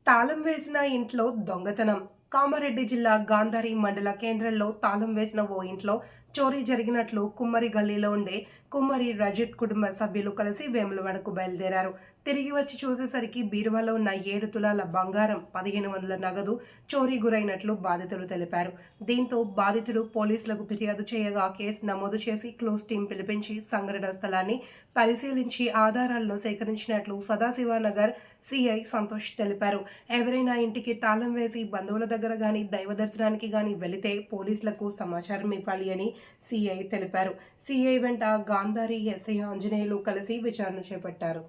తాళం వేసిన ఇంట్లో దొంగతనం. కామారెడ్డి జిల్లా గాంధారి మండల కేంద్రంలో తాళం వేసిన ఓ ఇంట్లో చోరీ జరిగినట్లు కుమ్మరి గల్లీలో ఉండే కుమ్మరి రజిత్ కుటుంబ సభ్యులు కలిసి వేములవాడకు బయలుదేరారు. తిరిగి వచ్చి చూసేసరికి బీరువాలో ఉన్న 7 తులాల బంగారం, 1500 నగదు చోరీ గురైనట్లు బాధితులు తెలిపారు. దీంతో బాధితుడు పోలీసులకు ఫిర్యాదు చేయగా కేసు నమోదు చేసి క్లోజ్ టీం పిలిపించి సంఘటన స్థలాన్ని పరిశీలించి ఆధారాలను సేకరించినట్లు సదాశివనగర్ సిఐ సంతోష్ తెలిపారు. ఎవరైనా ఇంటికి తాళం వేసి బంధువుల దగ్గర గాని దైవ దర్శనానికి గాని వెళితే పోలీసులకు సమాచారం ఇవ్వాలి అని సిఐ తెలిపారు. సిఐ వెంట గాంధారి ఎస్ఐ ఆంజనేయులు కలిసి విచారణ చేపట్టారు.